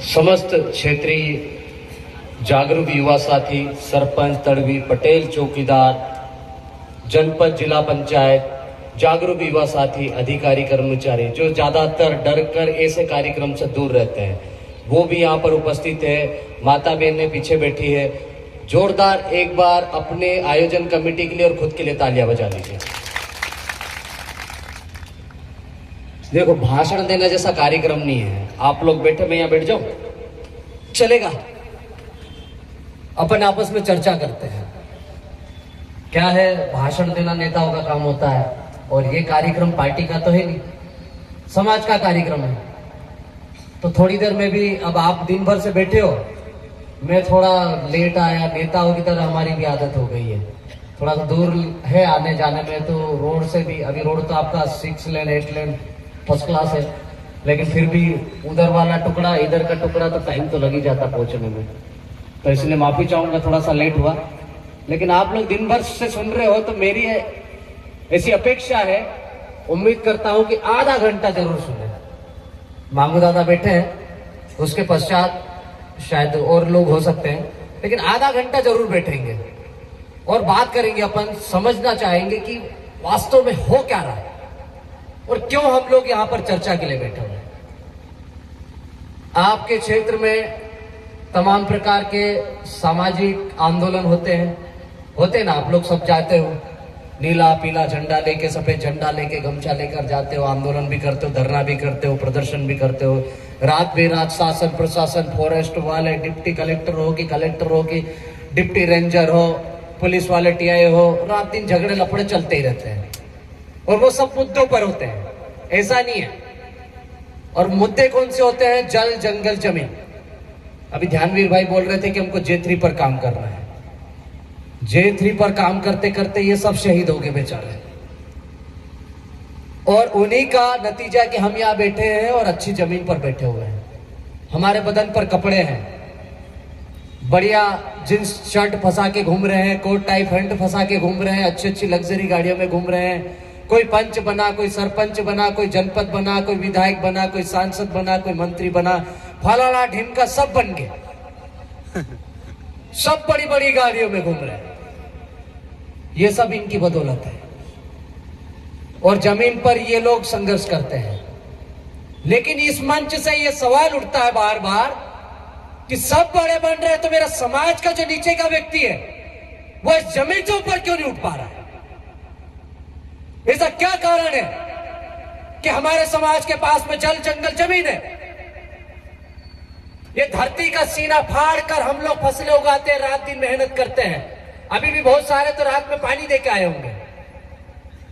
समस्त क्षेत्रीय जागरूक युवा साथी, सरपंच, तड़वी, पटेल चौकीदार, जनपद, जिला पंचायत, जागरूक युवा साथी, अधिकारी, कर्मचारी जो ज्यादातर डर कर ऐसे कार्यक्रम से दूर रहते हैं, वो भी यहाँ पर उपस्थित है। माता बहन ने पीछे बैठी है। जोरदार एक बार अपने आयोजन कमेटी के लिए और खुद के लिए तालियां बजा लीजिए। देखो, भाषण देने जैसा कार्यक्रम नहीं है। आप लोग बैठे, मैं यहाँ बैठ जाऊं, चलेगा? अपन आपस में चर्चा करते हैं। क्या है, भाषण देना नेताओं का काम होता है, और ये कार्यक्रम पार्टी का तो है नहीं, समाज का कार्यक्रम है। तो थोड़ी देर में भी, अब आप दिन भर से बैठे हो, मैं थोड़ा लेट आया, नेताओं की तरह हमारी भी आदत हो गई है, थोड़ा सा दूर है आने जाने में, तो रोड से भी, अभी रोड तो आपका 6 लेन 8 लेन फर्स्ट क्लास है, लेकिन फिर भी उधर वाला टुकड़ा, इधर का टुकड़ा, तो टाइम तो लग ही जाता पहुंचने में। तो इसलिए माफी चाहूंगा, थोड़ा सा लेट हुआ। लेकिन आप लोग दिन भर से सुन रहे हो, तो मेरी ऐसी अपेक्षा है, उम्मीद करता हूं कि आधा घंटा जरूर सुने। मांगू दादा बैठे हैं, उसके पश्चात शायद और लोग हो सकते हैं, लेकिन आधा घंटा जरूर बैठेंगे और बात करेंगे। अपन समझना चाहेंगे कि वास्तव में हो क्या रहा है और क्यों हम लोग यहां पर चर्चा के लिए बैठे हुए हैं। आपके क्षेत्र में तमाम प्रकार के सामाजिक आंदोलन होते हैं ना, आप लोग सब जाते हो, नीला पीला झंडा लेके, सफेद झंडा लेके, गमछा लेकर जाते हो, आंदोलन भी करते हो, धरना भी करते हो, प्रदर्शन भी करते हो। रात बेरात शासन प्रशासन, फॉरेस्ट वाले, डिप्टी कलेक्टर हो कि कलेक्टर हो कि डिप्टी रेंजर हो, पुलिस वाले टीआई हो, रात दिन झगड़े लफड़े चलते ही रहते हैं, और वो सब मुद्दों पर होते हैं, ऐसा नहीं है। और मुद्दे कौन से होते हैं? जल, जंगल, जमीन। अभी ध्यानवीर भाई बोल रहे थे कि हमको J3 पर काम करना है। J3 पर काम करते करते ये सब शहीद हो गए बेचारे, और उन्हीं का नतीजा कि हम यहाँ बैठे हैं और अच्छी जमीन पर बैठे हुए हैं। हमारे बदन पर कपड़े हैं, बढ़िया जींस शर्ट फंसा के घूम रहे हैं, कोट टाई पैंट फंसा के घूम रहे हैं, अच्छी अच्छी लग्जरी गाड़ियों में घूम रहे हैं। कोई पंच बना, कोई सरपंच बना, कोई जनपद बना, कोई विधायक बना, कोई सांसद बना, कोई मंत्री बना, फलाना ढिमका सब बन गए। सब बड़ी बड़ी गाड़ियों में घूम रहे हैं। ये सब इनकी बदौलत है, और जमीन पर ये लोग संघर्ष करते हैं। लेकिन इस मंच से ये सवाल उठता है बार बार कि सब बड़े बन रहे हैं, तो मेरा समाज का जो नीचे का व्यक्ति है वो इस जमीन से ऊपर क्यों नहीं उठ पा रहा है? ऐसा क्या कारण है कि हमारे समाज के पास में जल, जंगल, जमीन है? ये धरती का सीना फाड़ कर हम लोग फसलें उगाते हैं, रात दिन मेहनत करते हैं। अभी भी बहुत सारे तो रात में पानी देके आए होंगे,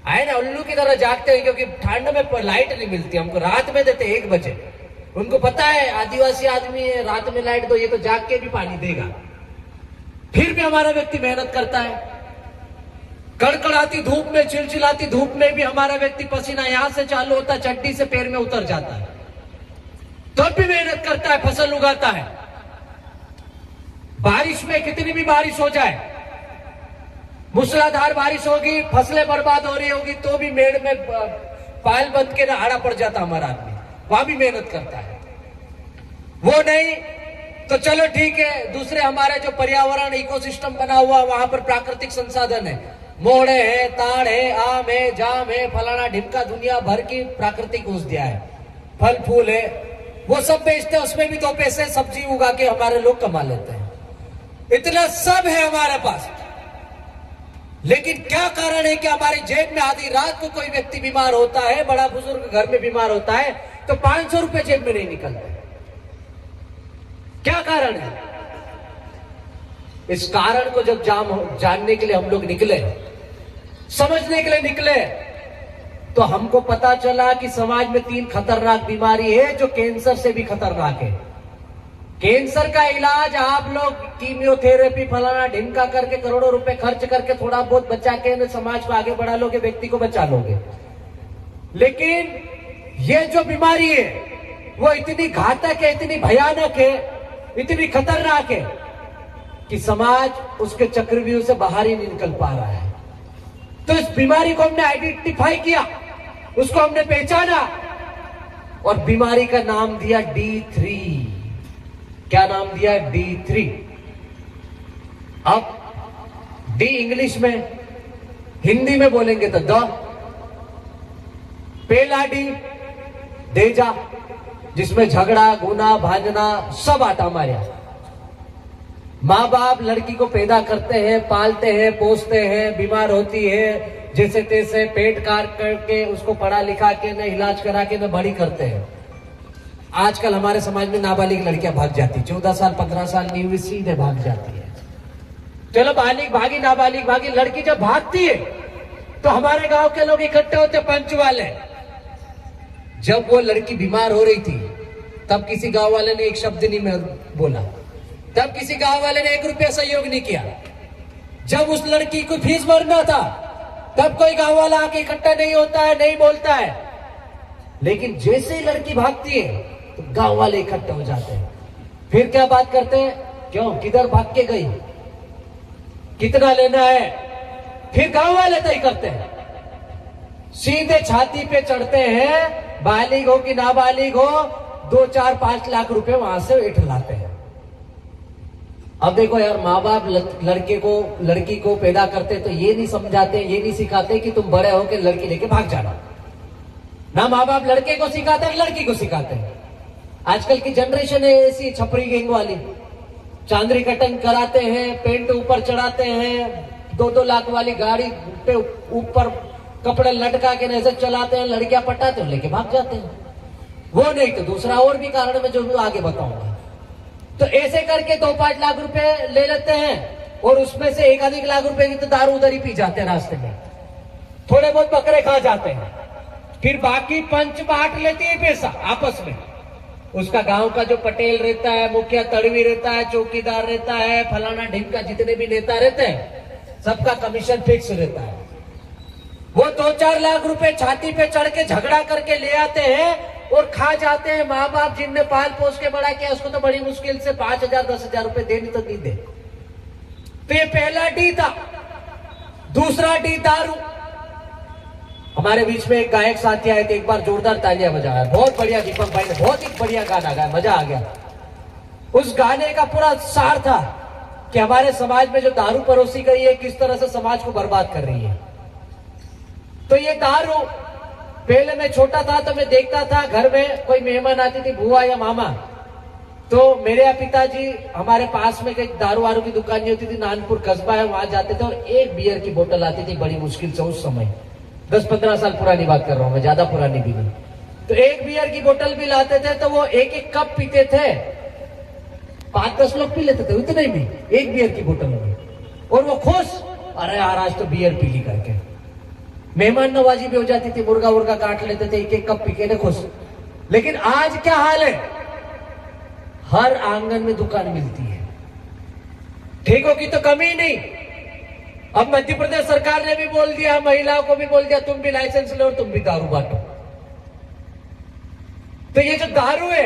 आए ना, उल्लू की तरह जागते हैं, क्योंकि ठंड में लाइट नहीं मिलती हमको। रात में देते 1 बजे, उनको पता है आदिवासी आदमी है, रात में लाइट दो, ये तो जाग के भी पानी देगा। फिर भी हमारा व्यक्ति मेहनत करता है। कड़कड़ाती धूप में, चिलचिलाती धूप में भी हमारा व्यक्ति पसीना यहां से चालू होता है, चड्डी से पैर में उतर जाता है, तब भी मेहनत करता है, फसल उगाता है। बारिश में कितनी भी बारिश हो जाए, मूसलाधार बारिश होगी, फसलें बर्बाद हो रही होगी, तो भी मेड़ में पायल बंद के आड़ा पड़ जाता हमारा आदमी, वहां भी मेहनत करता है। वो नहीं तो चलो ठीक है, दूसरे हमारे जो पर्यावरण इकोसिस्टम बना हुआ, वहां पर प्राकृतिक संसाधन है, मोड़े है, ताड़ है, आम है, जाम है, फलाना ढिमका, दुनिया भर की प्राकृतिक औषधियां है, फल फूल है, वो सब बेचते हैं, उसमें भी 2 पैसे सब्जी उगा के हमारे लोग कमा लेते हैं। इतना सब है हमारे पास, लेकिन क्या कारण है कि हमारी जेब में आधी रात को कोई व्यक्ति बीमार होता है, बड़ा बुजुर्ग घर में बीमार होता है, तो 500 रुपए जेब में नहीं निकलते? क्या कारण है? इस कारण को जब जानने के लिए हम लोग निकले, समझने के लिए निकले, तो हमको पता चला कि समाज में 3 खतरनाक बीमारी है जो कैंसर से भी खतरनाक है। कैंसर का इलाज आप लोग कीमियोथेरेपी फलाना ढिमका करके करोड़ों रुपए खर्च करके थोड़ा बहुत बचा के समाज को आगे बढ़ा लोगे, व्यक्ति को बचा लोगे। लेकिन ये जो बीमारी है वो इतनी घातक है, इतनी भयानक है, इतनी खतरनाक है कि समाज उसके चक्रव्यूह से बाहर ही नहीं निकल पा रहा है। तो इस बीमारी को हमने आइडेंटिफाई किया, उसको हमने पहचाना और बीमारी का नाम दिया D3। क्या नाम दिया है? D3। अब डी इंग्लिश में, हिंदी में बोलेंगे तो द। पहला डी देजा, जिसमें झगड़ा गुना भांजना सब आता हमारे यहां। माँ बाप लड़की को पैदा करते हैं, पालते हैं, पोसते हैं, बीमार होती है, जैसे तैसे पेट काट करके उसको पढ़ा लिखा के न इलाज करा के न बड़ी करते हैं। आजकल हमारे समाज में नाबालिग लड़कियां भाग जाती, 14 साल 15 साल नहीं हुई सीधे भाग जाती है। चलो बालिग भागी, नाबालिग भागी, लड़की जब भागती है तो हमारे गांव के लोग इकट्ठे होते पंच वाले। जब वो लड़की बीमार हो रही थी तब किसी गांव वाले ने एक शब्द नहीं बोला, तब किसी गांव वाले ने 1 रुपया सहयोग नहीं किया। जब उस लड़की को फीस भरना था तब कोई गांव वाला आके इकट्ठा नहीं होता है, नहीं बोलता है। लेकिन जैसे ही लड़की भागती है तो गांव वाले इकट्ठे हो जाते हैं। फिर क्या बात करते हैं? क्यों, किधर भाग के गई, कितना लेना है? फिर गांव वाले तय करते हैं, सीधे छाती पे चढ़ते हैं। बालिग हो कि नाबालिग हो, 2, 4, 5 लाख रुपए वहां से उठ लाते हैं। अब देखो यार, माँ बाप लड़की को पैदा करते तो ये नहीं समझाते, ये नहीं सिखाते कि तुम बड़े हो के लड़की लेके भाग जाना। ना माँ बाप लड़के को सिखाते हैं, लड़की को सिखाते हैं। आजकल की जनरेशन है ऐसी छपरी गैंग वाली, चांदरी कटन कराते हैं, पेंट ऊपर चढ़ाते हैं, 2-2 लाख वाली गाड़ी पे ऊपर कपड़े लटका के ऐसे चलाते हैं, लड़कियां पटाते हैं, लेके भाग जाते हैं। वो नहीं तो दूसरा और भी कारण में जो भी आगे बताऊंगा। तो ऐसे करके 2-5 लाख रुपए ले लेते हैं और उसमें से 1 लाख रुपए की तो दारू उधर ही पी जाते हैं रास्ते में, थोड़े बहुत बकरे खा जाते हैं। फिर बाकी पंच बांट लेती है पैसा आपस में। उसका गांव का जो पटेल रहता है, मुखिया तड़वी रहता है, चौकीदार रहता है, फलाना ढिमका जितने भी नेता रहते हैं, सबका कमीशन फिक्स रहता है। वो 2-4 लाख रुपए छाती पे चढ़ के झगड़ा करके ले आते हैं और खा जाते हैं। माँ बाप जिनने पाल पोस के बड़ा किया उसको तो बड़ी मुश्किल से 5,000-10,000 रुपए देने तो नहीं दे। तो ये पहला डी था। दूसरा डी दारू। हमारे बीच में एक गायक साथी आए थे, एक बार जोरदार तालियां बजाया, बहुत बढ़िया, दीपक भाई ने बहुत ही बढ़िया गाना गाया, मजा आ गया। उस गाने का पूरा सार था कि हमारे समाज में जो दारू परोसी गई है किस तरह से समाज को बर्बाद कर रही है। तो ये दारू, पहले मैं छोटा था तो मैं देखता था घर में कोई मेहमान आती थी, बुआ या मामा, तो मेरे पिताजी हमारे पास में कहीं दारू वारू की दुकान नहीं होती थी, नानपुर कस्बा है, वहां जाते थे और एक बियर की बोतल आती थी बड़ी मुश्किल से उस समय, 10-15 साल पुरानी बात कर रहा हूं मैं, ज्यादा पुरानी भी नहीं। तो एक बियर की बोतल भी लाते थे तो वो 1-1 कप पीते थे, 5-10 लोग पी लेते थे उतने में, एक बियर की बोतल में, और वो खुश, अरे यार आज तो बियर पी ली करके। मेहमान नवाजी भी हो जाती थी, मुर्गा वुर्गा काट लेते थे, 1-1 कप पी के खुश। लेकिन आज क्या हाल है? हर आंगन में दुकान मिलती है, ठेकों की तो कमी नहीं। अब मध्य प्रदेश सरकार ने भी बोल दिया, महिलाओं को भी बोल दिया, तुम भी लाइसेंस लो और तुम भी दारू बांटो। तो ये जो दारू है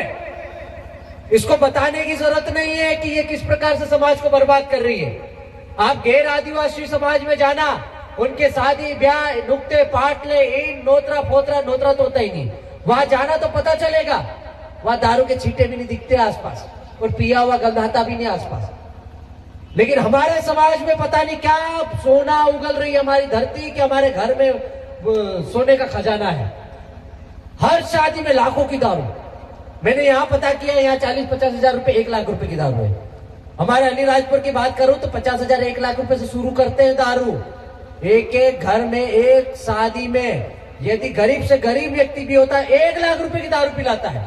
इसको बताने की जरूरत नहीं है कि ये किस प्रकार से समाज को बर्बाद कर रही है। आप गैर आदिवासी समाज में जाना, उनके शादी ब्याह नुक्ते पाटले इन नोतरा फोतरा, नोतरा तो होता ही नहीं, वहां जाना तो पता चलेगा, वहां दारू के छींटे भी नहीं दिखते आसपास और पिया हुआ गंधाता भी नहीं आसपास। लेकिन हमारे समाज में पता नहीं क्या सोना उगल रही है हमारी धरती कि हमारे घर में सोने का खजाना है। हर शादी में लाखों की दारू। मैंने यहां पता किया, यहाँ 40-50 हजार रुपए 1 लाख रुपए की दारू है। हमारे अलीराजपुर की बात करूं तो 50,000 1 लाख रुपए से शुरू करते हैं दारू। एक घर में, एक शादी में यदि गरीब से गरीब व्यक्ति भी होता है 1 लाख रुपए की दारू पिलाता है,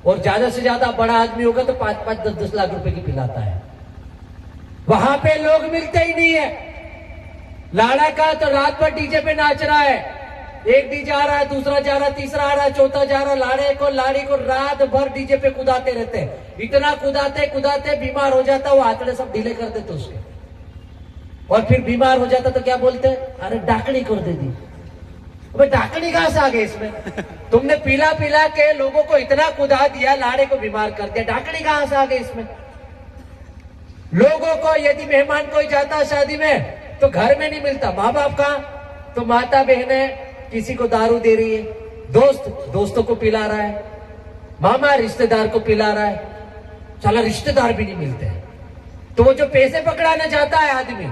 और ज्यादा से ज्यादा बड़ा आदमी होगा तो 5-5, 10-10 लाख रुपए की पिलाता है। वहां पे लोग मिलते ही नहीं है। लाड़ा का तो रात भर डीजे पे नाच रहा है, एक डीजे आ रहा है, दूसरा जा रहा है, तीसरा आ रहा है, चौथा जा रहा है, लाड़े को लाड़ी को रात भर डीजे पे कुदाते रहते हैं। इतना कुदाते कुदाते बीमार हो जाता, वो आंकड़े सब ढीले कर देते उसके, और फिर बीमार हो जाता तो क्या बोलते हैं, अरे डाकनी कर दे दी। अबे डाकनी कहां से आ गई इसमें? तुमने पिला पिला के लोगों को इतना कुदा दिया, लाड़े को बीमार कर दिया, डाकनी कहां से आ गई इसमें? लोगों को यदि मेहमान कोई जाता शादी में तो घर में नहीं मिलता, माँ बाप का तो माता बहने किसी को दारू दे रही है, दोस्त दोस्तों को पिला रहा है, मामा रिश्तेदार को पिला रहा है, साला रिश्तेदार भी नहीं मिलते हैं। तो वो जो पैसे पकड़ाना चाहता है आदमी,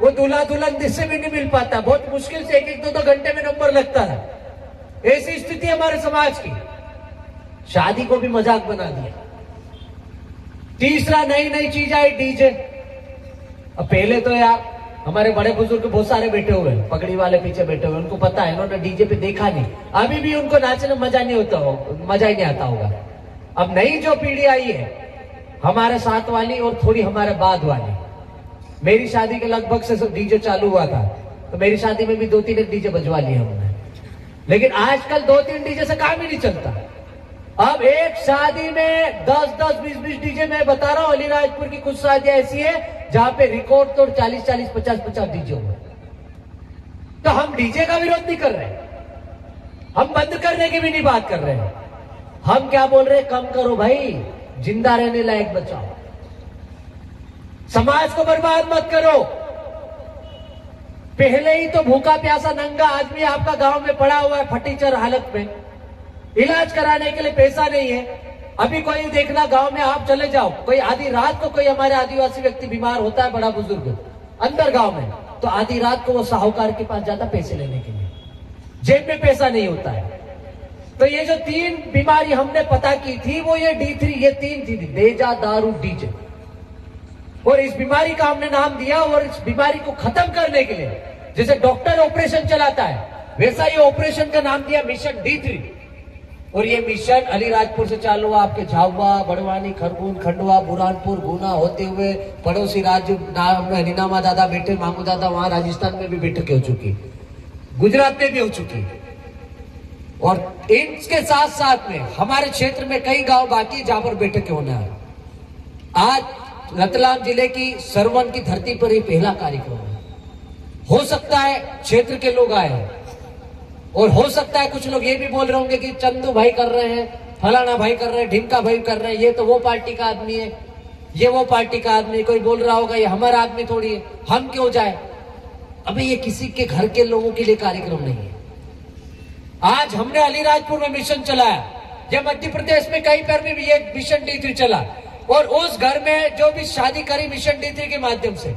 वो दूल्हा दुल्हन जिससे भी नहीं मिल पाता, बहुत मुश्किल से 1-1 2-2 घंटे में नंबर लगता है। ऐसी स्थिति हमारे समाज की। शादी को भी मजाक बना दिया। तीसरा नई चीज आई डीजे। अब पहले तो यार हमारे बड़े बुजुर्ग बहुत सारे बैठे हुए हैं, पगड़ी वाले पीछे बैठे हुए, उनको पता है, इन्होंने डीजे पे देखा नहीं, अभी भी उनको नाचने में मजा नहीं होता हो, मजा ही नहीं आता होगा। अब नई जो पीढ़ी आई है, हमारे साथ वाली और थोड़ी हमारे बाद वाली, मेरी शादी के लगभग से डीजे चालू हुआ था, तो मेरी शादी में भी 2-3 डीजे बजवा लिए हमने। लेकिन आजकल 2-3 डीजे से काम ही नहीं चलता। अब एक शादी में 10-10, 20-20 डीजे। मैं बता रहा हूं, अलीराजपुर की कुछ शादियां ऐसी है जहां पे रिकॉर्ड तो 40-40, 50-50 डीजे हुए। तो हम डीजे का विरोध नहीं कर रहे, हम बंद करने की भी नहीं बात कर रहे हैं। हम क्या बोल रहे हैं, कम करो भाई, जिंदा रहने लायक बचाओ, समाज को बर्बाद मत करो। पहले ही तो भूखा प्यासा नंगा आदमी आपका गांव में पड़ा हुआ है फटीचर हालत में, इलाज कराने के लिए पैसा नहीं है। अभी कोई देखना, गांव में आप चले जाओ, कोई आधी रात को कोई हमारे आदिवासी व्यक्ति बीमार होता है, बड़ा बुजुर्ग अंदर गांव में, तो आधी रात को वो साहूकार के पास जाता पैसे लेने के लिए, जेब में पैसा नहीं होता है। तो ये जो 3 बीमारी हमने पता की थी, वो ये D3, ये 3 थी, देजा, दारू, डीजे। और इस बीमारी का हमने नाम दिया, और इस बीमारी को खत्म करने के लिए जैसे डॉक्टर ऑपरेशन चलाता है, वैसा ये ऑपरेशन का नाम दिया मिशन D3। और ये मिशन अलीराजपुर से चालू हुआ, आपके झाबुआ, बड़वानी, खरगोन, खंडवा, बुरहानपुर, गुना होते हुए पड़ोसी राज्य हनीनामा दादा बैठे, मामू दादा वहां राजस्थान में भी बैठक हो चुकी, गुजरात में भी हो चुकी। और इनके साथ साथ में हमारे क्षेत्र में कई गांव बाकी जहां पर बैठकें होना है। आज रतलाम जिले की सरवन की धरती पर ये पहला कार्यक्रम है। हो सकता है क्षेत्र के लोग आए हैं, और हो सकता है कुछ लोग ये भी बोल रहे होंगे कि चंदू भाई कर रहे हैं, फलाना भाई कर रहे हैं, ढिमका भाई कर रहे हैं, ये तो वो पार्टी का आदमी है, ये वो पार्टी का आदमी। कोई बोल रहा होगा ये हमारा आदमी थोड़ी है, हम क्यों जाए। अबे ये किसी के घर के लोगों के लिए कार्यक्रम नहीं है। आज हमने अलीराजपुर में मिशन चलाया, ये मध्य प्रदेश में कई पर भी ये मिशन D3 चला, और उस घर में जो भी शादी करी मिशन D3 के माध्यम से,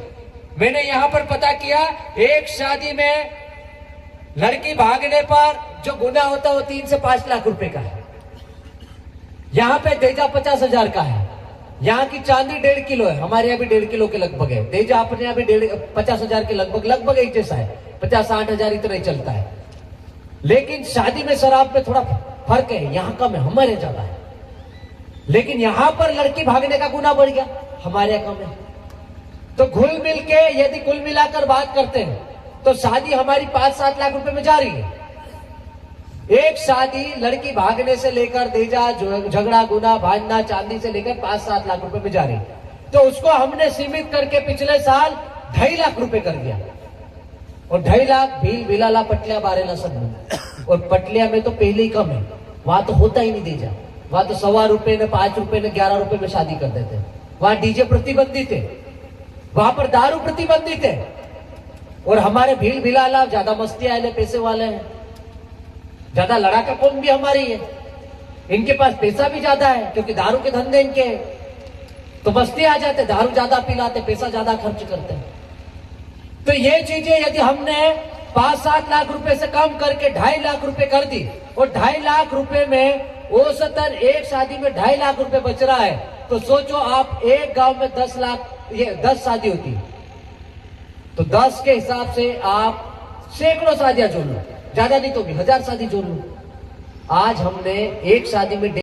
मैंने यहां पर पता किया, एक शादी में लड़की भागने पर जो गुना होता है वो 3 से 5 लाख रुपए का है। यहां पे देजा 50,000 का है। यहाँ की चांदी 1.5 किलो है, हमारे यहाँ भी 1.5 किलो के लगभग है। देजा अपने यहाँ भी 50,000 के लगभग एक जैसा है, 50-60 हजार इतना ही चलता है। लेकिन शादी में शराब में थोड़ा फर्क है, यहाँ कम है, हमारे ज्यादा है। लेकिन यहाँ पर लड़की भागने का गुना बढ़ गया, हमारे यहाँ कम है। तो घुल मिल के यदि कुल मिलाकर बात करते हैं तो शादी हमारी 5-7 लाख रुपए में जा रही है। एक शादी लड़की भागने से लेकर देजा, झगड़ा, गुना, भांजना, चांदी से लेकर 5-7 लाख रुपए में जा रही है। तो उसको हमने सीमित करके पिछले साल 2.5 लाख रुपए कर दिया। और 2.5 लाख भील, भिलाला, पटलिया, बारेला सब में। और पटलिया में तो पहले ही कम है, वहां तो होता ही नहीं देजा, वहां तो 1.25 रुपए ने, 5 रुपए ने, 11 रुपए में शादी कर देते। वहां डीजे प्रतिबंधित है, वहां पर दारू प्रतिबंधित है। और हमारे भील भिलाला ज्यादा मस्ती आए पैसे वाले हैं, ज्यादा लड़ाका कौन भी हमारी है, इनके पास पैसा भी ज्यादा है क्योंकि दारू के धंधे इनके हैं। तो मस्ती आ जाते, दारू ज्यादा पिलाते, पैसा ज्यादा खर्च करते हैं। तो ये चीजें यदि हमने 5-7 लाख रुपए से कम करके 2.5 लाख रुपए कर दी, और 2.5 लाख रुपए में औसतन एक शादी में 2.5 लाख रुपए बच रहा है, तो सोचो आप एक गांव में 10 लाख, ये 10 शादी होती है, तो 10 के हिसाब से आप सैकड़ों शादियां जोड़ लो, ज्यादा नहीं तो भी 1000 शादी जोड़ लो। आज हमने एक शादी में